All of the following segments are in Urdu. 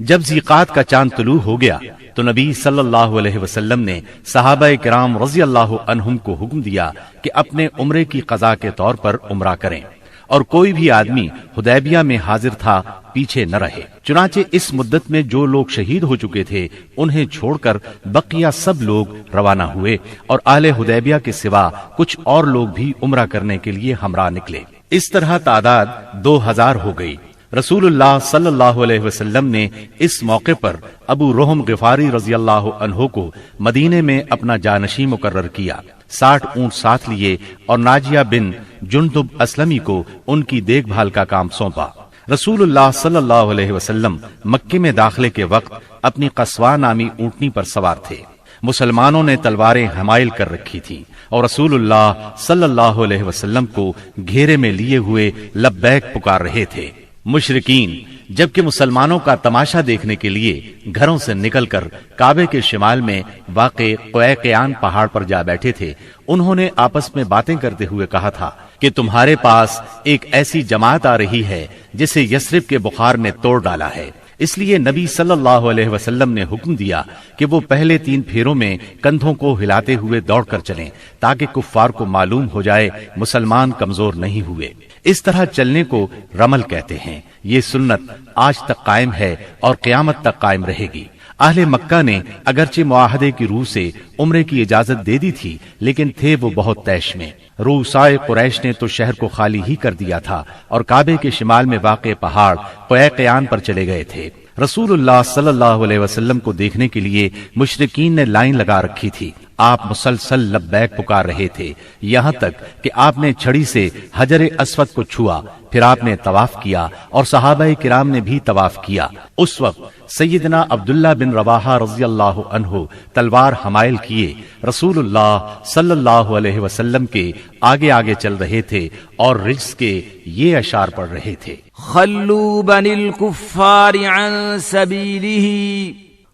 جب ذیقات کا چاند طلوع ہو گیا تو نبی صلی اللہ علیہ وسلم نے صحابہ کرام رضی اللہ عنہم کو حکم دیا کہ اپنے عمرے کی قضا کے طور پر عمرہ کریں، اور کوئی بھی آدمی حدیبیہ میں حاضر تھا پیچھے نہ رہے۔ چنانچہ اس مدت میں جو لوگ شہید ہو چکے تھے انہیں چھوڑ کر بقیہ سب لوگ روانہ ہوئے، اور اہل حدیبیہ کے سوا کچھ اور لوگ بھی عمرہ کرنے کے لیے ہمراہ نکلے۔ اس طرح تعداد 2000 ہو گئی۔ رسول اللہ صلی اللہ علیہ وسلم نے اس موقع پر ابو رحم غفاری رضی اللہ عنہ کو مدینے میں اپنا جانشین مقرر کیا، 60 اونٹ ساتھ لیے اور ناجیہ بن جندب اسلمی کو ان کی دیکھ بھال کا کام سونپا۔ رسول اللہ صلی اللہ علیہ وسلم مکے میں داخلے کے وقت اپنی قصوہ نامی اونٹنی پر سوار تھے۔ مسلمانوں نے تلواریں حمائل کر رکھی تھی اور رسول اللہ صلی اللہ علیہ وسلم کو گھیرے میں لیے ہوئے لبیک پکار رہے تھے۔ مشرکین جبکہ مسلمانوں کا تماشا دیکھنے کے لیے گھروں سے نکل کر کعبے کے شمال میں واقع قویقیان پہاڑ پر جا بیٹھے تھے، انہوں نے آپس میں باتیں کرتے ہوئے کہا تھا کہ تمہارے پاس ایک ایسی جماعت آ رہی ہے جسے یثرب کے بخار نے توڑ ڈالا ہے۔ اس لیے نبی صلی اللہ علیہ وسلم نے حکم دیا کہ وہ پہلے 3 پھیروں میں کندھوں کو ہلاتے ہوئے دوڑ کر چلیں تاکہ کفار کو معلوم ہو جائے مسلمان کمزور نہیں ہوئے۔ اس طرح چلنے کو رمل کہتے ہیں۔ یہ سنت آج تک قائم ہے اور قیامت تک قائم رہے گی۔ اہل مکہ نے اگرچہ معاہدے کی روح سے عمرے کی اجازت دے دی تھی، لیکن تھے وہ بہت طیش میں۔ رؤسائے قریش نے تو شہر کو خالی ہی کر دیا تھا اور کعبے کے شمال میں واقع پہاڑ قویقیان پر چلے گئے تھے۔ رسول اللہ صلی اللہ علیہ وسلم کو دیکھنے کے لیے مشرکین نے لائن لگا رکھی تھی۔ آپ مسلسل لبیک پکار رہے تھے، یہاں تک کہ آپ نے چھڑی سے حجر اسود کو چھوا، پھر آپ نے طواف کیا اور صحابہ کرام نے بھی طواف کیا۔ اس وقت سیدنا عبداللہ بن رواحہ رضی اللہ عنہ تلوار حمائل کیے رسول اللہ صلی اللہ علیہ وسلم کے آگے آگے چل رہے تھے اور رجز کے یہ اشعار پڑھ رہے تھے: خلوا بنی الکفار عن سبیلہ،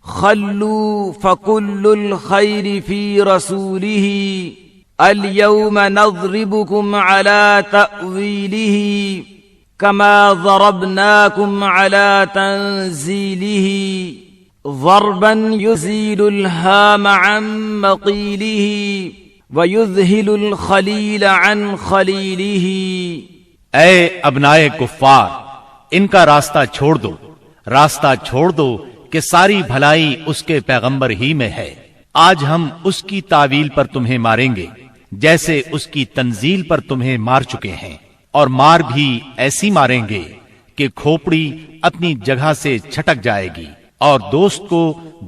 خلوا فکل الخیر فی رسولہ، اليوم نضربکم علی تأویلہ، کما ضربناکم علی تنزیلہ، ضربا یزیل الہام عن مقیلہ، ویذہل الخلیل عن خلیلہ۔ اے ابنائے کفار، ان کا راستہ چھوڑ دو، راستہ چھوڑ دو کہ ساری بھلائی اس کے پیغمبر ہی میں ہے۔ آج ہم اس کی تعویل پر تمہیں ماریں گے جیسے اس کی تنزیل پر تمہیں مار چکے ہیں، اور مار بھی ایسی ماریں گے کہ کھوپڑی اپنی جگہ سے چھٹک جائے گی اور دوست کو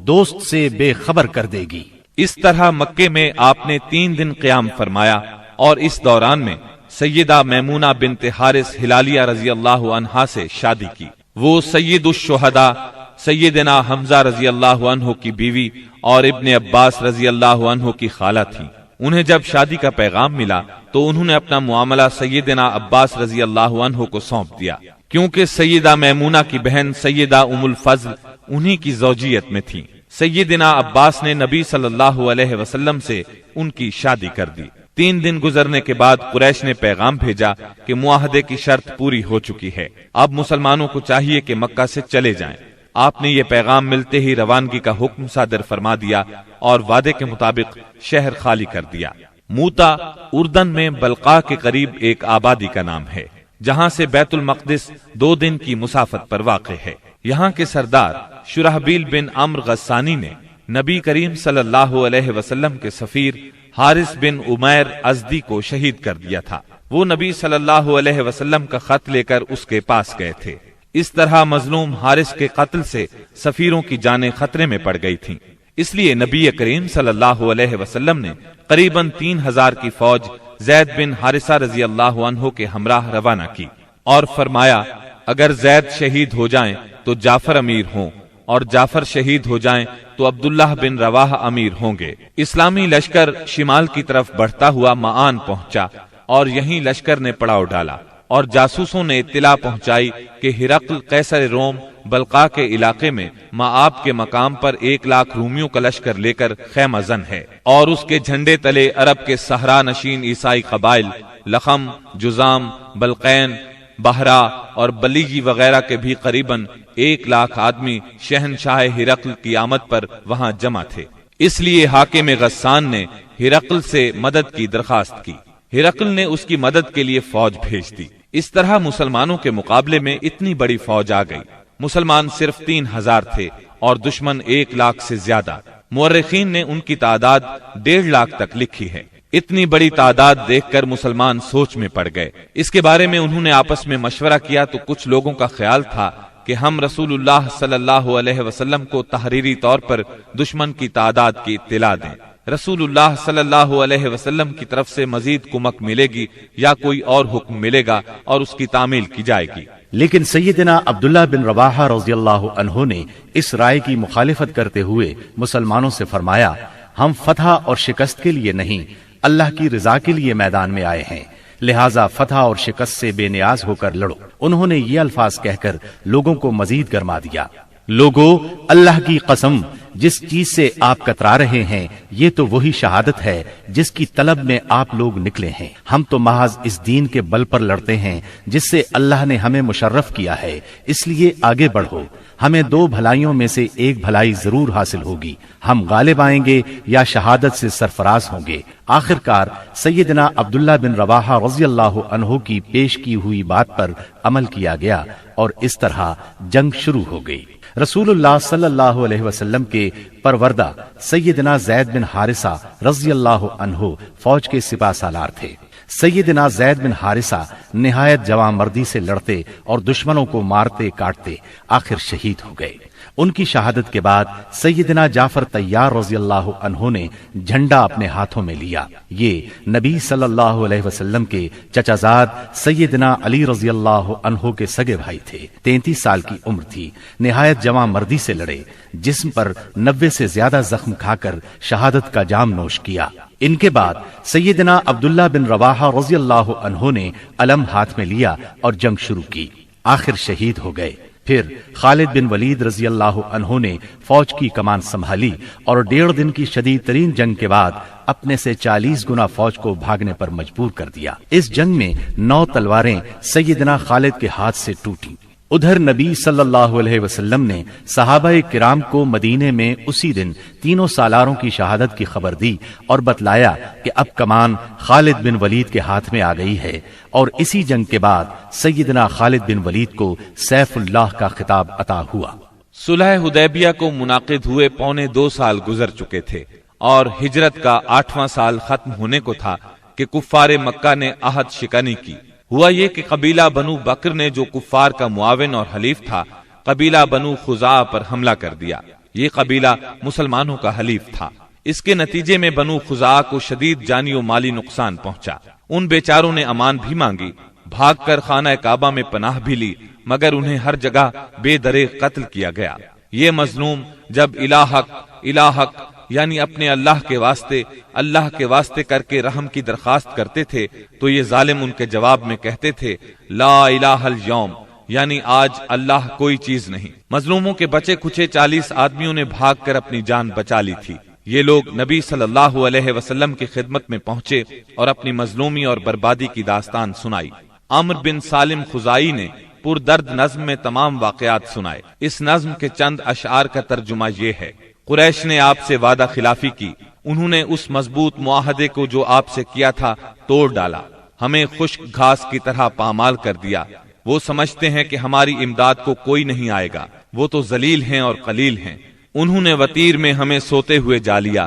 دوست سے بے خبر کر دے گی۔ اس طرح مکے میں آپ نے 3 دن قیام فرمایا، اور اس دوران میں سیدہ میمونہ بنت حارث ہلالیہ رضی اللہ عنہا سے شادی کی۔ وہ سید الشہداء سیدنا حمزہ رضی اللہ عنہ کی بیوی اور ابن عباس رضی اللہ عنہ کی خالہ تھی۔ انہیں جب شادی کا پیغام ملا تو انہوں نے اپنا معاملہ سیدنا عباس رضی اللہ عنہ کو سونپ دیا، کیونکہ سیدہ میمونہ کی بہن سیدہ ام الفضل انہی کی زوجیت میں تھی۔ سیدنا عباس نے نبی صلی اللہ علیہ وسلم سے ان کی شادی کر دی۔ 3 دن گزرنے کے بعد قریش نے پیغام بھیجا کہ معاہدے کی شرط پوری ہو چکی ہے، اب مسلمانوں کو چاہیے کہ مکہ سے چلے جائیں۔ آپ نے یہ پیغام ملتے ہی روانگی کا حکم صادر فرما دیا اور وعدے کے مطابق شہر خالی کر دیا۔ موتا اردن میں بلقاء کے قریب ایک آبادی کا نام ہے، جہاں سے بیت المقدس 2 دن کی مسافت پر واقع ہے۔ یہاں کے سردار شرحبیل بن عمرو غسانی نے نبی کریم صلی اللہ علیہ وسلم کے سفیر حارث بن عمیر ازدی کو شہید کر دیا تھا۔ وہ نبی صلی اللہ علیہ وسلم کا خط لے کر اس کے پاس گئے تھے۔ اس طرح مظلوم حارث کے قتل سے سفیروں کی جانیں خطرے میں پڑ گئی تھیں، اس لیے نبی کریم صلی اللہ علیہ وسلم نے قریباً 3000 کی فوج زید بن حارثہ رضی اللہ عنہ کے ہمراہ روانہ کی اور فرمایا اگر زید شہید ہو جائیں تو جعفر امیر ہوں، اور جعفر شہید ہو جائیں تو عبداللہ بن رواحہ امیر ہوں گے۔ اسلامی لشکر شمال کی طرف بڑھتا ہوا معان پہنچا اور یہیں لشکر نے پڑاؤ ڈالا، اور جاسوسوں نے اطلاع پہنچائی کہ ہرقل قیصر روم بلقاء کے علاقے میں مآب کے مقام پر 1 لاکھ رومیوں کا لشکر لے کر خیمہ زن ہے، اور اس کے جھنڈے تلے عرب کے صحرا نشین عیسائی قبائل لخم، جزام، بلقین، بہرا اور بلیجی وغیرہ کے بھی قریباً 1,00,000 آدمی شہنشاہ ہرقل کی آمد پر وہاں جمع تھے۔ اس لیے حاکم غسان نے ہرقل سے مدد کی درخواست کی۔ ہرقل نے اس کی مدد کے لیے فوج بھیج دی۔ اس طرح مسلمانوں کے مقابلے میں اتنی بڑی فوج آ گئی۔ مسلمان صرف 3,000 تھے اور دشمن 1,00,000 سے زیادہ۔ مورخین نے ان کی تعداد 1,50,000 تک لکھی ہے۔ اتنی بڑی تعداد دیکھ کر مسلمان سوچ میں پڑ گئے۔ اس کے بارے میں انہوں نے آپس میں مشورہ کیا تو کچھ لوگوں کا خیال تھا کہ ہم رسول اللہ صلی اللہ علیہ وسلم کو تحریری طور پر دشمن کی تعداد کی اطلاع دیں۔ رسول اللہ صلی اللہ علیہ وسلم کی طرف سے مزید کمک ملے گی یا کوئی اور حکم ملے گا اور اس کی تعمیل کی جائے گی۔ لیکن سیدنا عبداللہ بن رواحہ رضی اللہ عنہ نے اس رائے کی مخالفت کرتے ہوئے مسلمانوں سے فرمایا، ہم فتح اور شکست کے لیے نہیں، اللہ کی رضا کے لیے میدان میں آئے ہیں، لہٰذا فتح اور شکست سے بے نیاز ہو کر لڑو۔ انہوں نے یہ الفاظ کہہ کر لوگوں کو مزید گرما دیا، لوگو اللہ کی قسم، جس چیز سے آپ کترا رہے ہیں یہ تو وہی شہادت ہے جس کی طلب میں آپ لوگ نکلے ہیں۔ ہم تو محض اس دین کے بل پر لڑتے ہیں جس سے اللہ نے ہمیں مشرف کیا ہے، اس لیے آگے بڑھو، ہمیں 2 بھلائیوں میں سے ایک بھلائی ضرور حاصل ہوگی، ہم غالب آئیں گے یا شہادت سے سرفراز ہوں گے۔ آخرکار سیدنا عبداللہ بن رواحہ رضی اللہ عنہ کی پیش کی ہوئی بات پر عمل کیا گیا اور اس طرح جنگ شروع ہو گئی۔ رسول اللہ صلی اللہ علیہ وسلم کے پروردہ سیدنا زید بن حارثہ رضی اللہ عنہ فوج کے سپہ سالار تھے۔ سیدنا زید بن حارثہ نہایت جواں مردی سے لڑتے اور دشمنوں کو مارتے کاٹتے آخر شہید ہو گئے۔ ان کی شہادت کے بعد سیدنا جعفر طیار رضی اللہ عنہ نے جھنڈا اپنے ہاتھوں میں لیا۔ یہ نبی صلی اللہ علیہ وسلم کے چچا زاد سیدنا علی رضی اللہ عنہ کے سگے بھائی تھے۔ 33 سال کی عمر تھی، نہایت جواں مردی سے لڑے، جسم پر 90 سے زیادہ زخم کھا کر شہادت کا جام نوش کیا۔ ان کے بعد سیدنا عبداللہ بن رواحہ رضی اللہ عنہ نے علم ہاتھ میں لیا اور جنگ شروع کی، آخر شہید ہو گئے۔ پھر خالد بن ولید رضی اللہ عنہ نے فوج کی کمان سنبھالی اور 1.5 دن کی شدید ترین جنگ کے بعد اپنے سے 40 گنا فوج کو بھاگنے پر مجبور کر دیا۔ اس جنگ میں 9 تلواریں سیدنا خالد کے ہاتھ سے ٹوٹیں۔ ادھر نبی صلی اللہ علیہ وسلم نے صحابہ کرام کو مدینے میں اسی دن 3 سالاروں کی شہادت کی خبر دی اور بتلایا کہ اب کمان خالد بن ولید کے ہاتھ میں آ گئی ہے، اور اسی جنگ کے بعد سیدنا خالد بن ولید کو سیف اللہ کا خطاب عطا ہوا۔ صلح حدیبیہ کو منعقد ہوئے 2.25 سال گزر چکے تھے اور ہجرت کا 8واں سال ختم ہونے کو تھا کہ کفار مکہ نے عہد شکنی کی۔ ہوا یہ کہ قبیلہ بنو بکر نے جو کفار کا معاون اور حلیف تھا، قبیلہ بنو خزاعہ پر حملہ کر دیا۔ یہ قبیلہ مسلمانوں کا حلیف تھا۔ اس کے نتیجے میں بنو خزاعہ کو شدید جانی و مالی نقصان پہنچا۔ ان بیچاروں نے امان بھی مانگی، بھاگ کر خانہ کعبہ میں پناہ بھی لی، مگر انہیں ہر جگہ بے دریغ قتل کیا گیا۔ یہ مظلوم جب الہک یعنی اپنے اللہ کے واسطے کر کے رحم کی درخواست کرتے تھے تو یہ ظالم ان کے جواب میں کہتے تھے لا الہ الیوم، یعنی آج اللہ کوئی چیز نہیں۔ مظلوموں کے بچے کچھے 40 آدمیوں نے بھاگ کر اپنی جان بچا لی تھی۔ یہ لوگ نبی صلی اللہ علیہ وسلم کی خدمت میں پہنچے اور اپنی مظلومی اور بربادی کی داستان سنائی۔ عمرو بن سالم خزائی نے پردرد نظم میں تمام واقعات سنائے۔ اس نظم کے چند اشعار کا ترجمہ یہ ہے: قریش نے آپ سے وعدہ خلافی کی، انہوں نے اس مضبوط معاہدے کو جو آپ سے کیا تھا توڑ ڈالا، ہمیں خشک گھاس کی طرح پامال کر دیا۔ وہ سمجھتے ہیں کہ ہماری امداد کو کوئی نہیں آئے گا، وہ تو ذلیل ہیں اور قلیل ہیں۔ انہوں نے وطیر میں ہمیں سوتے ہوئے جا لیا،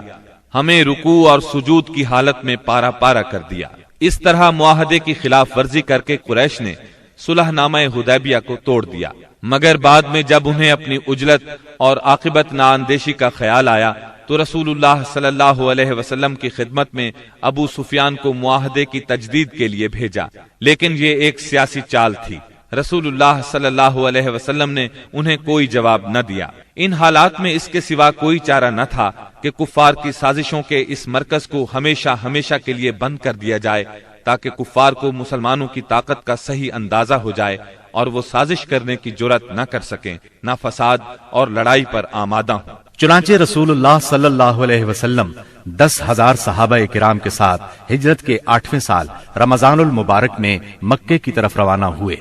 ہمیں رکوع اور سجود کی حالت میں پارا پارا کر دیا۔ اس طرح معاہدے کی خلاف ورزی کر کے قریش نے صلح نامہ حدیبیہ کو توڑ دیا، مگر بعد میں جب انہیں اپنی عجلت اور عاقبت نااندیشی کا خیال آیا تو رسول اللہ صلی اللہ علیہ وسلم کی خدمت میں ابو سفیان کو معاہدے کی تجدید کے لیے بھیجا، لیکن یہ ایک سیاسی چال تھی۔ رسول اللہ صلی اللہ علیہ وسلم نے انہیں کوئی جواب نہ دیا۔ ان حالات میں اس کے سوا کوئی چارہ نہ تھا کہ کفار کی سازشوں کے اس مرکز کو ہمیشہ ہمیشہ کے لیے بند کر دیا جائے، تاکہ کفار کو مسلمانوں کی طاقت کا صحیح اندازہ ہو جائے اور وہ سازش کرنے کی جرأت نہ کر سکیں، نہ فساد اور لڑائی پر آمادہ ہوں۔ چنانچہ رسول اللہ صلی اللہ علیہ وسلم 10,000 صحابہ کرام کے ساتھ ہجرت کے 8ویں سال رمضان المبارک میں مکے کی طرف روانہ ہوئے۔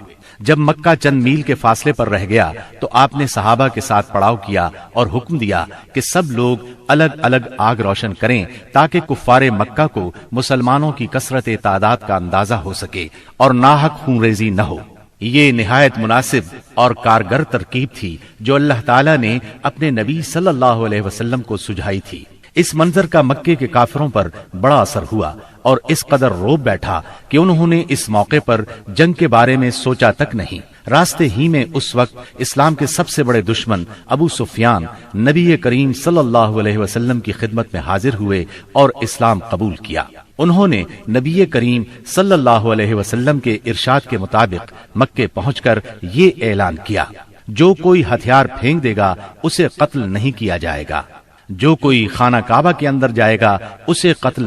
جب مکہ چند میل کے فاصلے پر رہ گیا تو آپ نے صحابہ کے ساتھ پڑاؤ کیا اور حکم دیا کہ سب لوگ الگ الگ آگ روشن کریں تاکہ کفار مکہ کو مسلمانوں کی کثرت تعداد کا اندازہ ہو سکے اور ناحق خونریزی نہ ہو۔ یہ نہایت مناسب اور کارگر ترکیب تھی جو اللہ تعالیٰ نے اپنے نبی صلی اللہ علیہ وسلم کو سجھائی تھی۔ اس منظر کا مکے کے کافروں پر بڑا اثر ہوا اور اس قدر روب بیٹھا کہ انہوں نے اس موقع پر جنگ کے بارے میں سوچا تک نہیں۔ راستے ہی میں اس وقت اسلام کے سب سے بڑے دشمن ابو سفیان نبی کریم صلی اللہ علیہ وسلم کی خدمت میں حاضر ہوئے اور اسلام قبول کیا۔ انہوں نے نبی کریم صلی اللہ علیہ وسلم کے ارشاد کے مطابق مکے پہنچ کر یہ اعلان کیا، جو کوئی ہتھیار پھینک دے گا اسے قتل نہیں کیا جائے گا، جو کوئی خانہ کعبہ کے اندر جائے گا اسے قتل